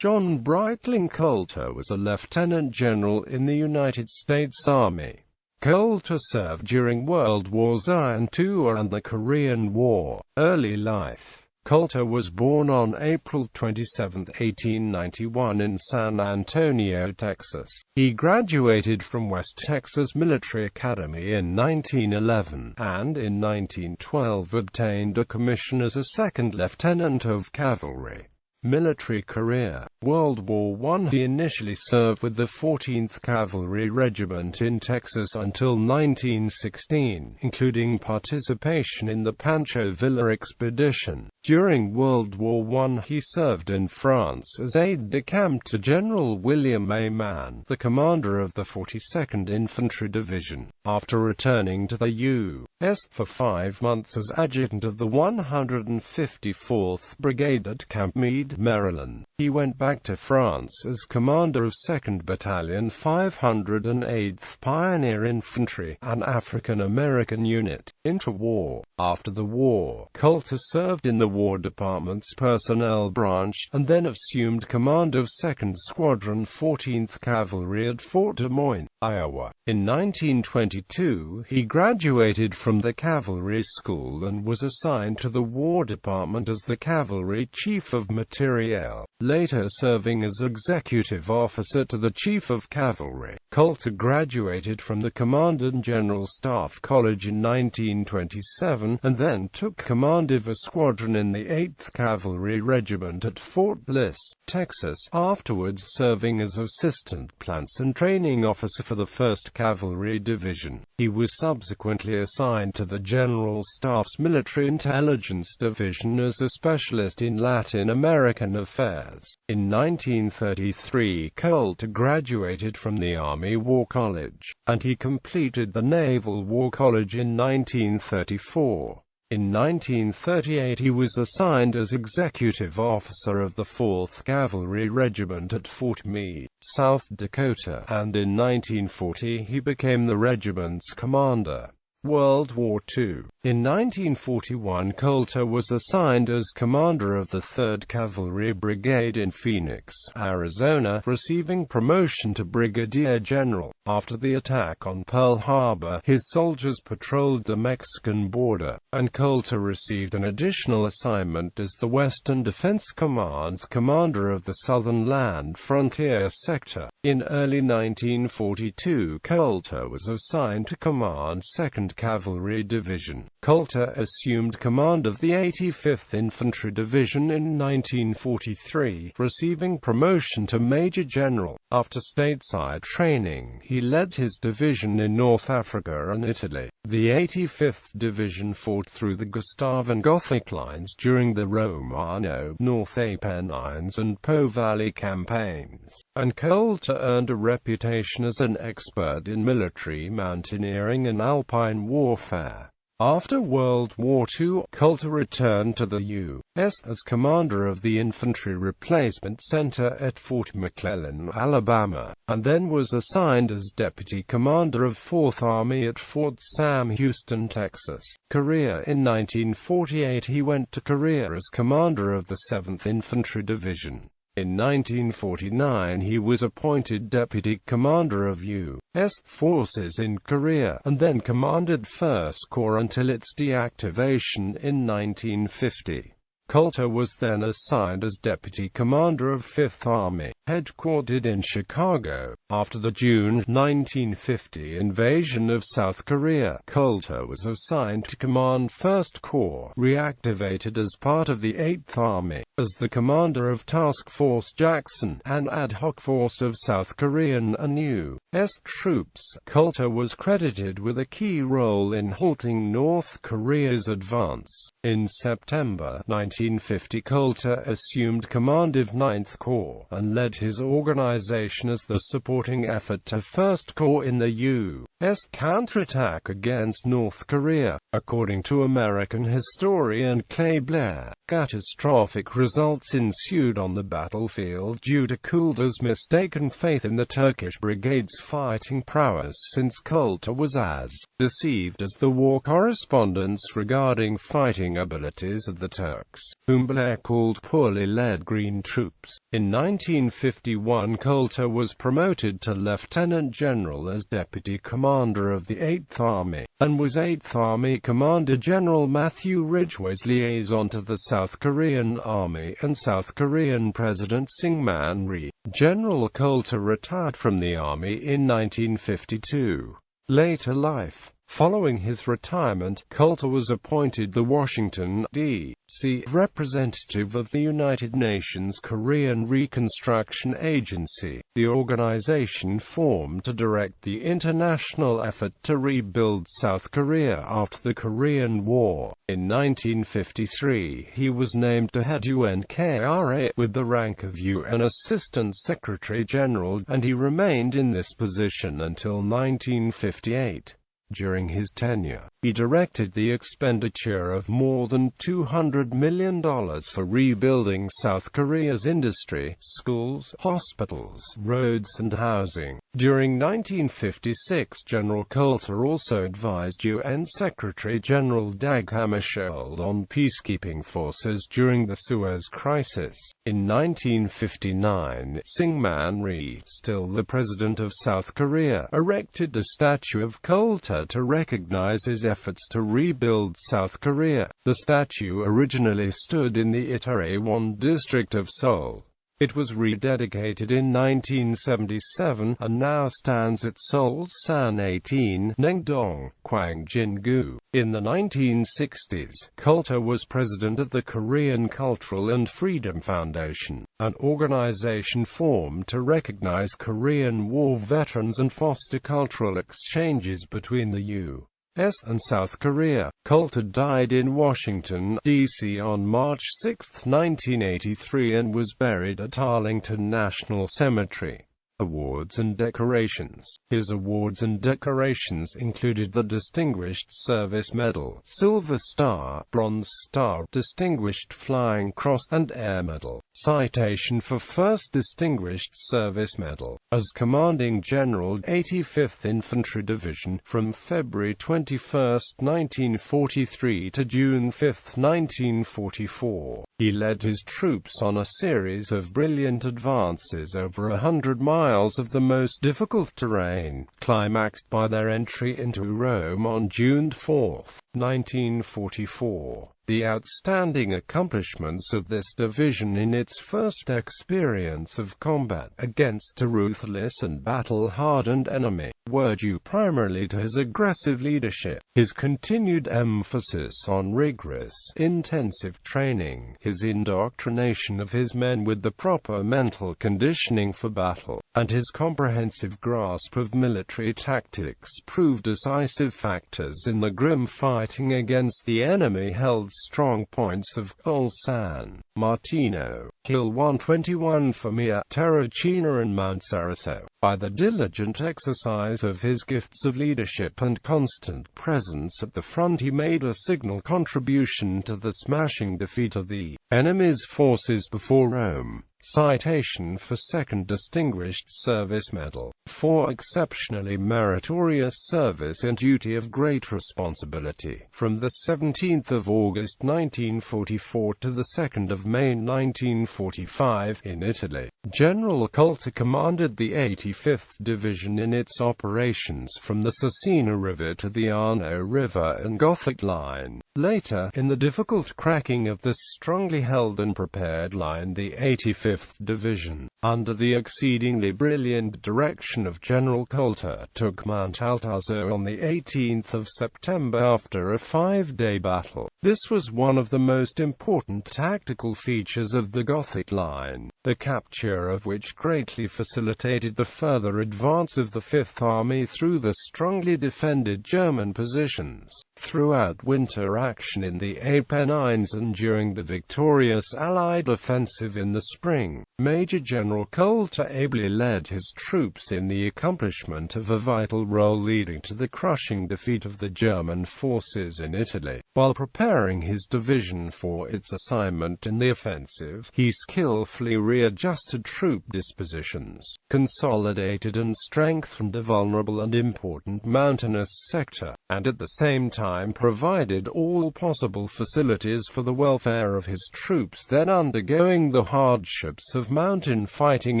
John Breitling Coulter was a lieutenant general in the United States Army. Coulter served during World Wars I and II and the Korean War. Early life. Coulter was born on April 27, 1891 in San Antonio, Texas. He graduated from West Texas Military Academy in 1911, and in 1912 obtained a commission as a second lieutenant of cavalry. Military career. World War I. He initially served with the 14th Cavalry Regiment in Texas until 1916, including participation in the Pancho Villa expedition. During World War I, he served in France as aide-de-camp to General William A. Mann, the commander of the 42nd Infantry Division. After returning to the U.S. for 5 months as adjutant of the 154th Brigade at Camp Meade, Maryland, he went back to France as commander of 2nd Battalion 508th Pioneer Infantry, an African-American unit. Interwar. After the war, Coulter served in the War Department's Personnel Branch, and then assumed command of 2nd Squadron 14th Cavalry at Fort Des Moines, Iowa. In 1922, he graduated from the Cavalry School and was assigned to the War Department as the Cavalry Chief of Materiel, later serving as Executive Officer to the Chief of Cavalry. Coulter graduated from the Command and General Staff College in 1927, and then took command of a squadron in the 8th Cavalry Regiment at Fort Bliss, Texas, afterwards serving as Assistant Plants and Training Officer for the 1st Cavalry Division. He was subsequently assigned to the General Staff's Military Intelligence Division as a specialist in Latin American affairs. In 1933, Coulter graduated from the Army War College, and he completed the Naval War College in 1934. In 1938 he was assigned as Executive Officer of the 4th Cavalry Regiment at Fort Meade, South Dakota, and in 1940 he became the regiment's commander. World War II. In 1941 Coulter was assigned as commander of the 3rd Cavalry Brigade in Phoenix, Arizona, receiving promotion to brigadier general. After the attack on Pearl Harbor, his soldiers patrolled the Mexican border, and Coulter received an additional assignment as the Western Defense Command's commander of the Southern Land Frontier Sector. In early 1942, Coulter was assigned to command 2nd Cavalry Division. Coulter assumed command of the 85th Infantry Division in 1943, receiving promotion to Major General. After stateside training, he led his division in North Africa and Italy. The 85th Division fought through the Gustav and Gothic lines during the Romano, North Apennines and Po Valley campaigns, and Coulter earned a reputation as an expert in military mountaineering and alpine warfare. After World War II, Coulter returned to the U.S. as commander of the Infantry Replacement Center at Fort McClellan, Alabama, and then was assigned as deputy commander of 4th Army at Fort Sam Houston, Texas. Korea. In 1948 he went to Korea as commander of the 7th Infantry Division. In 1949 he was appointed Deputy Commander of U.S. Forces in Korea, and then commanded 1st Corps until its deactivation in 1950. Coulter was then assigned as Deputy Commander of 5th Army, headquartered in Chicago. After the June 1950 invasion of South Korea, Coulter was assigned to command 1st Corps, reactivated as part of the 8th Army. As the commander of Task Force Jackson, an ad hoc force of South Korean and U.S. troops, Coulter was credited with a key role in halting North Korea's advance. In September 1950, Coulter assumed command of 9th Corps, and led his organization as the supporting effort to 1st Corps in the U.S. counterattack against North Korea. According to American historian Clay Blair, catastrophic results ensued on the battlefield due to Coulter's mistaken faith in the Turkish brigade's fighting prowess, since Coulter was as deceived as the war correspondents regarding fighting abilities of the Turks. whom Blair called poorly led Green troops. In 1951, Coulter was promoted to Lieutenant General as Deputy Commander of the 8th Army, and was 8th Army Commander General Matthew Ridgway's liaison to the South Korean Army and South Korean President Syngman Rhee. General Coulter retired from the Army in 1952. Later life. Following his retirement, Coulter was appointed the Washington, D.C. representative of the United Nations Korean Reconstruction Agency, the organization formed to direct the international effort to rebuild South Korea after the Korean War. In 1953, he was named to head UNKRA with the rank of UN Assistant Secretary General, and he remained in this position until 1958. During his tenure, he directed the expenditure of more than $200 million for rebuilding South Korea's industry, schools, hospitals, roads and housing. During 1956, General Coulter also advised UN Secretary-General Dag Hammarskjöld on peacekeeping forces during the Suez Crisis. In 1959, Syngman Rhee, still the President of South Korea, erected a statue of Coulter to recognize his efforts to rebuild South Korea. The statue originally stood in the Itaewon district of Seoul. It was rededicated in 1977, and now stands at Seoul-san 18, Naengdong, Gwangjin-gu. In the 1960s, Coulter was president of the Korean Cultural and Freedom Foundation, an organization formed to recognize Korean War veterans and foster cultural exchanges between the U.S. and South Korea. Coulter died in Washington, D.C. on March 6, 1983 and was buried at Arlington National Cemetery. Awards and decorations. His awards and decorations included the Distinguished Service Medal, Silver Star, Bronze Star, Distinguished Flying Cross, and Air Medal. Citation for First Distinguished Service Medal. As Commanding General, 85th Infantry Division, from February 21, 1943 to June 5, 1944. He led his troops on a series of brilliant advances over 100 miles of the most difficult terrain, climaxed by their entry into Rome on June 4, 1944. The outstanding accomplishments of this division in its first experience of combat against a ruthless and battle-hardened enemy were due primarily to his aggressive leadership, his continued emphasis on rigorous, intensive training, his indoctrination of his men with the proper mental conditioning for battle, and his comprehensive grasp of military tactics proved decisive factors in the grim fighting against the enemy-held strong points of Ulsan, Martino, Hill 121 Famia, Terracina and Mount Saraso. By the diligent exercise of his gifts of leadership and constant presence at the front, he made a signal contribution to the smashing defeat of the enemy's forces before Rome. Citation for Second Distinguished Service Medal. For exceptionally meritorious service and duty of great responsibility. From the 17th of August 1944 to the 2nd of May 1945 in Italy, General Coulter commanded the 85th Division in its operations from the Cecina River to the Arno River and Gothic Line. Later, in the difficult cracking of this strongly held and prepared line, the 85th Division, under the exceedingly brilliant direction of General Coulter, took Mount Altarzo on the 18th of September after a 5-day battle. This was one of the most important tactical features of the Gothic Line, the capture of which greatly facilitated the further advance of the Fifth Army through the strongly defended German positions. Throughout winter action in the Apennines and during the victorious Allied offensive in the spring spring, Major General Coulter ably led his troops in the accomplishment of a vital role leading to the crushing defeat of the German forces in Italy. While preparing his division for its assignment in the offensive, he skillfully readjusted troop dispositions, consolidated and strengthened a vulnerable and important mountainous sector, and at the same time provided all possible facilities for the welfare of his troops then undergoing the hardships of mountain fighting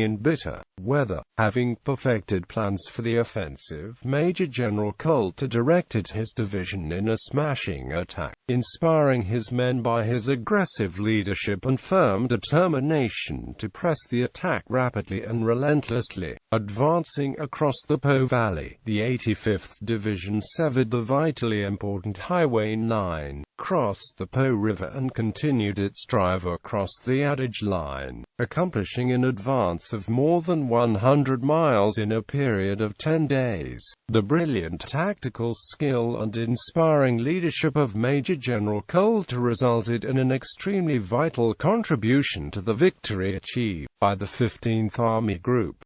in bitter weather. Having perfected plans for the offensive, Major General Coulter directed his division in a smashing attack, inspiring his men by his aggressive leadership and firm determination to press the attack rapidly and relentlessly. Advancing across the Po Valley, the 85th Division severed the vitally important Highway 9, crossed the Po River and continued its drive across the Adige Line, accomplishing an advance of more than 100 miles in a period of 10 days. The brilliant tactical skill and inspiring leadership of Major General Coulter resulted in an extremely vital contribution to the victory achieved by the 15th Army Group.